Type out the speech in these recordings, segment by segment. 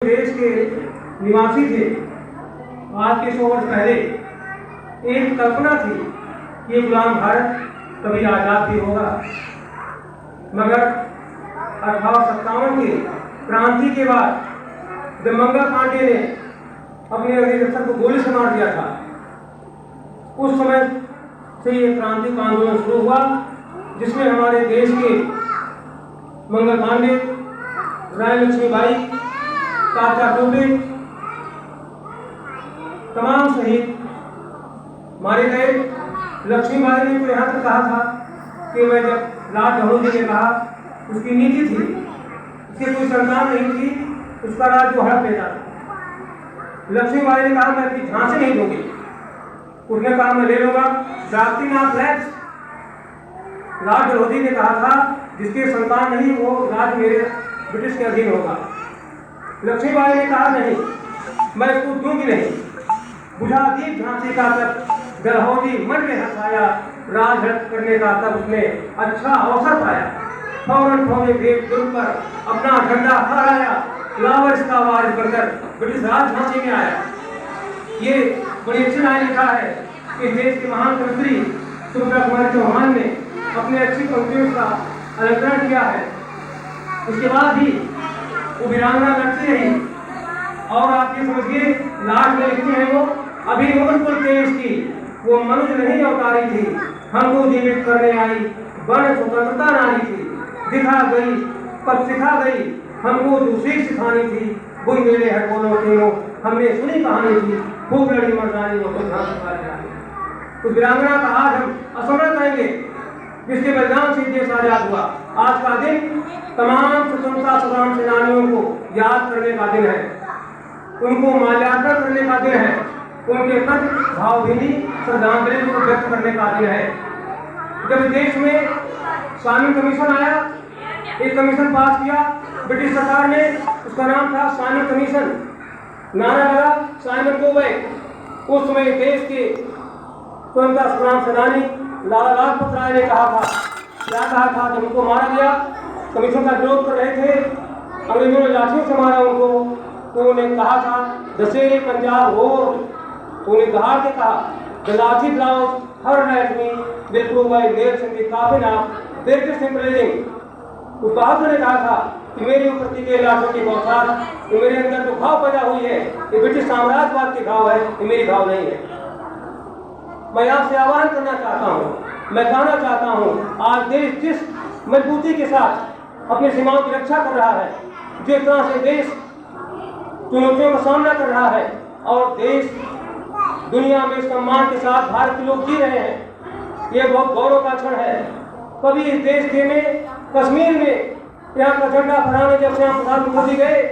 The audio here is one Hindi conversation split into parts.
देश के निवासी थे। आज के 100 वर्ष पहले एक कल्पना थी कि ये गुलाम भारत कभी आज़ाद भी होगा, मगर 1857 के क्रांति के बाद जब मंगल पांडे ने अपने अग्रसर को गोली से मार दिया था, उस समय से ये क्रांति का आंदोलन शुरू हुआ, जिसमें हमारे देश के मंगल पांडे, रानी लक्ष्मीबाई, चाचा टोपे, तमाम शहीद मारे गए। लक्ष्मीबाई ने तो यहाँ तक कहा था कि मैं जब लाल बहादुर जी ने कहा, उसकी नीति थी, उसकी कोई संतान नहीं थी, उसका राज जो हड़प लेता था। लक्ष्मीबाई ने कहा मैं अपनी झांसी नहीं दूंगी, उसने कहा मैं ले लूंगा डाक्टिनाथ फ्लैक्स। लाल बहादुर ने कहा था जिसके संतान नहीं वो राज मेरे ब्रिटिश के अधीन होगा। लक्ष्मीबाई ने कहा नहीं, मैं इसको दूंगी नहीं। बुझा दीप झांसी का तब गलहौजी मन में हंसाया, राज हड़प करने का तब उसने अच्छा अवसर पाया। फौरन फौजे भेज दुर्ग पर अपना झंडा फहराया, लावर्स का वारिस बनकर ब्रिटिश राज झांसी में आया। ये बड़ी अच्छी लाइन लिखा है कि देश के महान मंत्री सुब्रत कुमार चौहान ने अपने अच्छी पंक्तियों का अलंकरण किया है। उसके बाद भी वो वीरांगना लड़ती रही, और आप ये समझिए लास्ट में लिखती है वो, अभी उनको देश की वो मनुष्य नहीं अवतारी थी, हमको जीवित करने आई बड़ स्वतंत्रता नारी थी। दिखा गई पद सिखा गई, हमको दूसरी सिखानी थी, बुई मेरे है बोलो तीनों, हमने सुनी कहानी थी, खूब लड़ी मर्दानी वो तो तो वीरांगना का आज हम असमरण करेंगे, जिसके बलिदान से देश आजाद हुआ। आज का दिन तमाम स्वतंत्रता संग्राम सेनानियों को याद करने का दिन है, उनको माल्यार्पण करने का दिन है, उनके प्रति भावभीनी श्रद्धांजलि को व्यक्त करने का दिन है। जब देश में साइमन कमीशन आया, एक कमीशन पास किया ब्रिटिश सरकार ने, उसका नाम था साइमन कमीशन। नारा लगा साइमन को गए। उस समय देश के स्वतंत्रता संग्राम सेनानी लाला लाजपत राय ने कहा था, क्या कहा था जब उनको मारा गया, कमीशन का विरोध कर रहे थे, अंग्रेजों ने लाठियों से मारा उनको, तो उन्हें कहा था दशहरे पंजाब हो, तो उन्हें दहाड़ के कहा the lathi blows hurled at me will prove by nails in the coffin of British empire. उस बहादुर ने कहा था कि मेरे ऊपर की गई लाठों की बौछार, ये मेरे अंदर जो भाव पैदा हुई है ये ब्रिटिश साम्राज्यवाद के भाव है, ये मेरी भाव नहीं है। मैं आपसे आह्वान करना चाहता हूँ, मैं कहना चाहता हूँ, आज देश जिस मजबूती के साथ अपनी सीमाओं की रक्षा कर रहा है, जिस तरह से देश चुनौतियों का सामना कर रहा है, और देश दुनिया में सम्मान के साथ भारत के लोग जी रहे हैं, ये बहुत गौरव का क्षण है। कभी इस देश के में कश्मीर में यहाँ का झंडा फहराने जब श्याम प्रसाद मुखर्जी गए,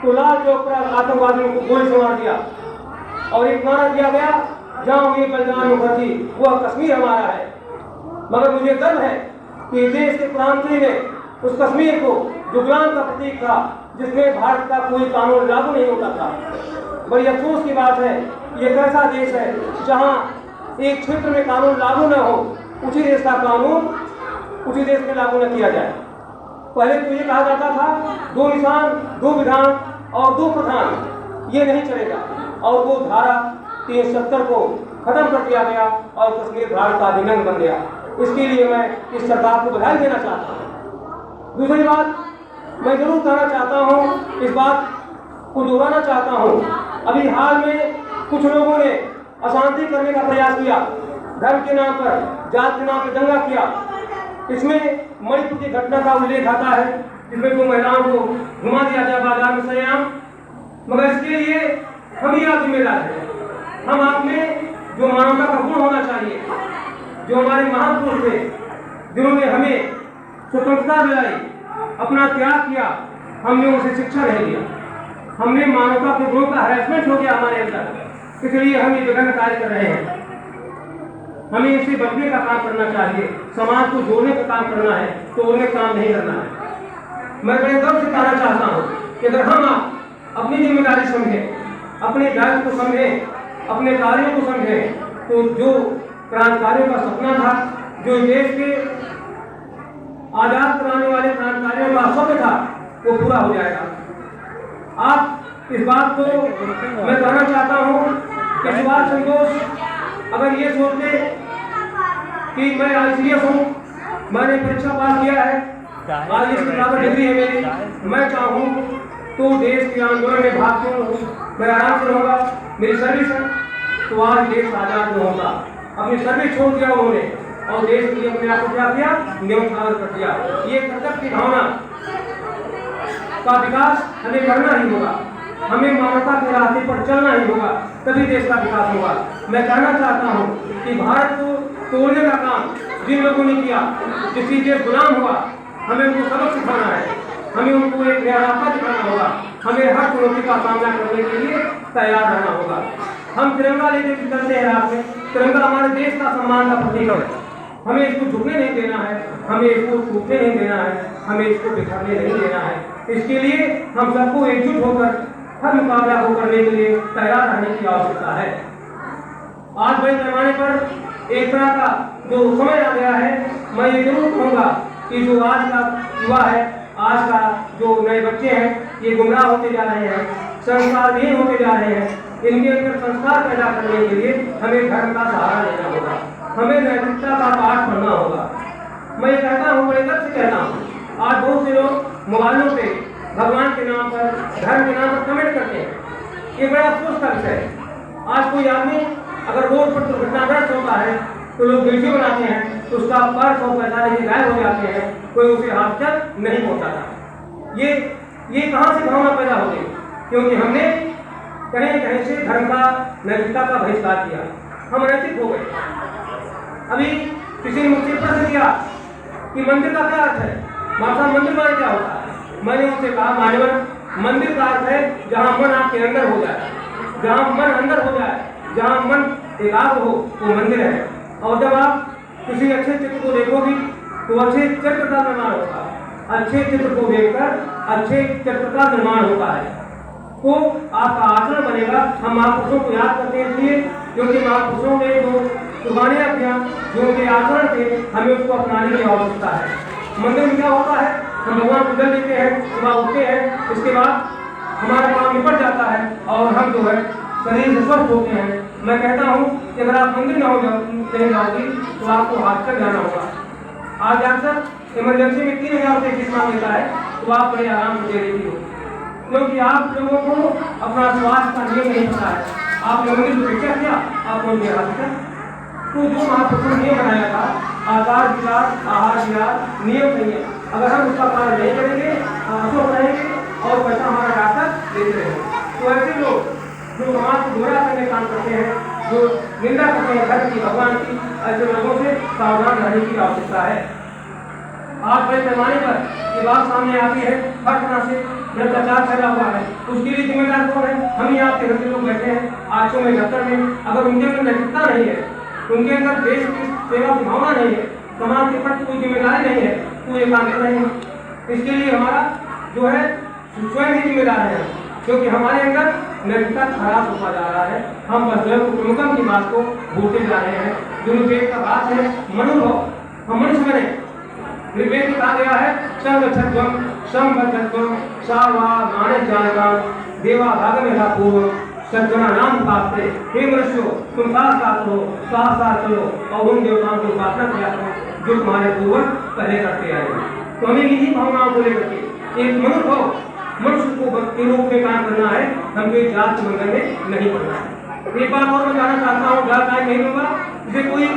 तो लाल चौक पर आतंकवादियों को गोली से मार दिया, और एक नारा दिया गया, जाओ ये बलिदान मुखर्जी, वह कश्मीर हमारा है। मगर मुझे गर्व है कि देश के प्रधानमंत्री ने उस कश्मीर को जो गुलाम का प्रतीक था, जिसमें भारत का कोई कानून लागू नहीं होता था, बड़ी अफसोस की बात है, ये एक ऐसा देश है जहाँ एक क्षेत्र में कानून लागू न हो, उसी देश का कानून उसी देश में लागू न किया जाए। पहले तो ये कहा जाता था 2 निशान 2 विधान और 2 प्रधान, ये नहीं चलेगा, और वो धारा 370 को खत्म कर दिया गया और कश्मीर भारत का अभिन्न बन गया। इसके लिए मैं इस सरकार को बधाई देना चाहता हूँ। दूसरी बात मैं जरूर कहना चाहता हूँ, इस बात को दोहराना चाहता हूँ, अभी हाल में कुछ लोगों ने अशांति करने का प्रयास किया, धर्म के नाम पर, जात के नाम पर दंगा किया। इसमें मणिपुर की घटना का उल्लेख आता है, जिसमें 2 महिलाओं को घुमा दिया गया बाजार में सरेआम। मगर इसके लिए हम ही आप जिम्मेदार हैं। हम आप में जो मानवता का गुण होना चाहिए, जो हमारे महापुरुष थे, जिन्होंने हमें स्वतंत्रता दिलाई, अपना त्याग किया, हमने उनसे शिक्षा नहीं लिया, हमने मानवता के गुणों का हैरेसमेंट हो गया हमारे अंदर, इसलिए हम ये विभिन्न कार्य कर रहे हैं। हमें इसे बचने का काम करना चाहिए, समाज को जोड़ने का काम करना है, तोड़ने का काम नहीं करना है। मैं बड़े गर्व से कहना चाहता हूँ कि अगर हम अपनी जिम्मेदारी समझें, अपने दायित्व को समझें, अपने कार्यों को समझें, तो जो क्रांतिकारियों का सपना था, जो देश के आजाद कराने वाले क्रांतिकारियों का सपना था, वो पूरा हो जाएगा। आप इस बात को मैं कहना चाहता हूँ कि सुभाष चंद्र बोस अगर ये सोचते कि मैं ICS हूँ, मैंने परीक्षा पास किया है, आज इसकी बराबर डिग्री है मेरी, मैं चाहूँ तो देश के आंदोलन में भाग लूँ, मैं आराम से रहूँगा, मेरी सर्विस है, तो आज देश आजाद नहीं होता। अपनी सर्विस छोड़ दिया उन्होंने और देश के लिए अपने आप को क्या किया, न्यौछावर कर दिया। ये कर्तव्य की भावना का विकास हमें करना ही होगा, हमें मानवता के रास्ते पर चलना ही होगा, तभी देश का विकास होगा। मैं कहना चाहता हूँ कि भारत को तोड़ने का काम जिन लोगों ने किया, किसी के गुलाम हुआ, हमें उनको सबक सिखाना है, हमें उनको एक नया रास्ता दिखाना होगा, हमें हर चुनौती का सामना करने के लिए तैयार रहना होगा। हम तिरंगा लेकर चलते हैं रात में, तिरंगा हमारे देश का सम्मान का प्रतीक है, हमें इसको झुकने नहीं देना है, हमें इसको टूटने नहीं देना है, हमें इसको बिखरने नहीं देना है। इसके लिए हम सबको एकजुट होकर हर मुकाबला को करने के लिए तैयार रहने की आवश्यकता है। आज बड़े पैमाने पर एक तरह का जो समय आ गया है, मैं ये जरूर कहूँगा कि जो आज का युवा है, आज का जो नए बच्चे हैं, ये गुमराह होते जा रहे हैं, संस्कारहीन होते जा रहे हैं। इनके अंदर संस्कार पैदा करने के लिए हमें धर्म का सहारा लेना होगा, हमें नैतिकता का पाठ पढ़ना होगा। मैं ये कहता हूँ, बड़े गर्व से कहता हूँ, आज बहुत से लोग मोबाइलों पे भगवान के नाम पर, धर्म के नाम पर कमेंट करते हैं। ये बड़ा अफसोस का विषय है। आज कोई आदमी अगर रोड पर दुर्घटनाग्रस्त होता है तो लोग वीडियो बनाते हैं, तो उसका पर्स और पैसा लेके गायब हो जाते हैं, कोई उसे हाथ तक नहीं पहुँचाता। ये कहाँ से भावना पैदा हो गई? क्योंकि हमने कहीं कहीं से धर्म का, नैतिकता का बहिष्कार किया, हम अनैतिक हो गए। अभी किसी ने मुझसे प्रश्न किया कि मंदिर का क्या अर्थ है, माता मंदिर माने क्या होता है? मैंने उनसे कहा, मान्यवर, मंदिर का अर्थ है जहाँ मन आपके अंदर हो जाए, जहाँ मन अंदर हो जाए, जहाँ मन एकाग्र हो, वो मंदिर है। और जब आप किसी अच्छे चित्र को देखोगे तो अच्छे चित्र का निर्माण होता है, अच्छे चित्र को देखकर अच्छे चित्र का निर्माण होता है, तो आपका आचरण बनेगा। हम महापुरुषों को याद करते हैं इसलिए क्योंकि महापुरुषों ने जो कुर्बानियाँ किया, जो उनके आचरण थे, हमें उसको अपनाने की आवश्यकता है। मंदिर में क्या होता है, हम भगवान को जल देते हैं, सुबह उठते हैं, इसके बाद हमारा काम निपट जाता है और हम जो है शरीर से स्वस्थ होते हैं। मैं कहता हूँ कि अगर आप मंदिर नहीं जाओगे तो आपको हॉस्पिटल जाना होगा। आज अक्सर इमरजेंसी में 3000 रुपये फीस मांग लेता है, तो आप बड़े आराम से दे देती हो, क्योंकि आप लोगों को अपना स्वास्थ्य का नियम नहीं पता है। आपने मंदिर को देखा क्या, आपको नहीं हॉस्पिटल। तो जो महापुरुषों ने नियम बनाया था, आचार विचार, आहार विहार, नियम नहीं है। अगर हम उसका पालन नहीं करेंगे, अशुभ रहेंगे और पैसा हमारा डॉक्टर देते रहेंगे। तो ऐसे लोग जो समाज को गोरा करने काम करते हैं, जो निंदा करते हैं धर्म की, भगवान की, ऐसे लोगों से सावधान रहने की आवश्यकता है। आज बड़े पैमाने पर ये बात सामने आती है, हर तरह से भ्रष्टाचार फैला हुआ है, उसके लिए जिम्मेदार कौन है? हम ही आपके घर के लोग बैठे हैं आज में दफ्तर में। अगर उनके अंदर नैतिकता नहीं है, उनके अंदर देश की सेवा की भावना नहीं है, समाज के प्रति कोई जिम्मेदारी नहीं है, तो ये काम कर रहे हैं। इसके लिए हमारा जो है स्वयं ही जिम्मेदार है, क्योंकि हमारे अंदर नैतिकता खराब होता जा रहा है। हम बस प्रमुखम की बात को भूलते जा रहे हैं। जो निर्वेद का बात है, मनोभाव, हम मनुष्य बने। निर्वेद में कहा गया है, संगच्छध्वम संबद्धध्वम सावा माने जानता देवा भाग में था पूर्व सज्जना नाम पाते। हे मनुष्यों, तुम साथ साथ हो, साथ साथ चलो और उन देवताओं की उपासना किया करो जो तुम्हारे पूर्वज पहले करते आए। तो हमें इन्हीं भावनाओं को लेकर के एक मनुष्य को के रूप में काम करना है, हमें जात के मंदिर में नहीं पड़ना है। एक बात और मैं कहना चाहता हूँ, ज़्यादा टाइम नहीं लूंगा। जैसे कोई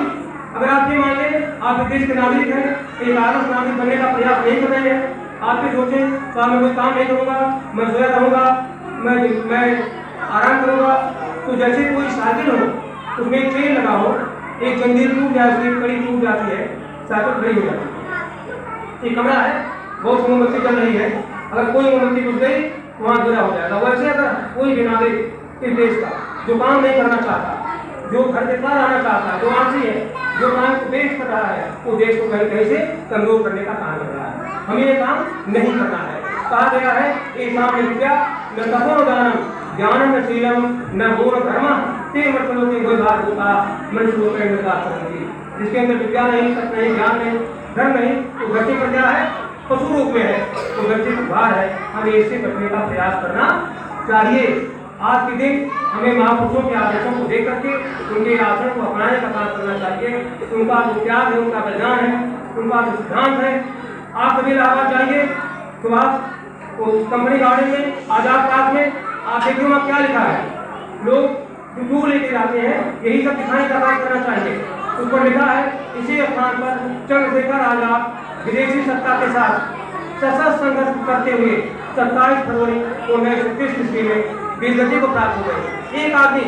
अगर आप ये मान लें आप इस देश के नागरिक हैं, एक आदर्श नागरिक बनने का प्रयास नहीं कर रहे हैं, आप ये सोचें तो मैं कोई काम नहीं करूँगा, मैं सोया रहूँगा, मैं आराम करूँगा, तो जैसे कोई साइकिल हो उसमें एक चेन लगा हो, एक जंजीर टूट जाए, उसकी कड़ी टूट जाती है, साइकिल खड़ी हो जाती है। एक कमरा है, बहुत मोमबत्ती चल रही है, अगर कोई मोमबत्ती घुस गई तो वहाँ अंधेरा हो जाएगा। वैसे अगर कोई भी नागरिक इस देश का जो काम नहीं करना चाहता, जो घर के पार आना चाहता है, जो आंसी है, जो काम को पेश कर रहा है, वो देश को कहीं कहीं से कमजोर करने का काम कर रहा है। हमें ये काम नहीं करना है। कहा गया है, एक सामने विद्या न तपो दानम ज्ञानम न शीलम न मूल धर्म ते मतलब के कोई बात होता मनुष्य को प्रेम का करती। जिसके अंदर विद्या नहीं, सत्य नहीं, ज्ञान नहीं, धर्म नहीं, तो धरती पर क्या है? पशु रूप में है, तो धरती पर भार है। हमें इससे बचने का प्रयास करना चाहिए। आज के दिन हमें महापुरुषों के आदर्शों को देख करके उनके आचरण को अपनाने का काम करना चाहिए। उनका जो त्याग है, उनका बलिदान है, उनका जो सिद्धांत है, आप कभी इलाहाबाद जाइए तो आप कंपनी गार्डन में, आजाद पार्क में आप देखिए वहाँ क्या लिखा है। लोग जो टूर लेके जाते हैं यही सब दिखाने का काम करना चाहिए। उस पर लिखा है इसी स्थान पर चंद्रशेखर आजाद विदेशी सत्ता के साथ सशस्त्र संघर्ष करते हुए 27 फरवरी 1930 ईस्वी में वीरगति को प्राप्त हो गए। एक आदमी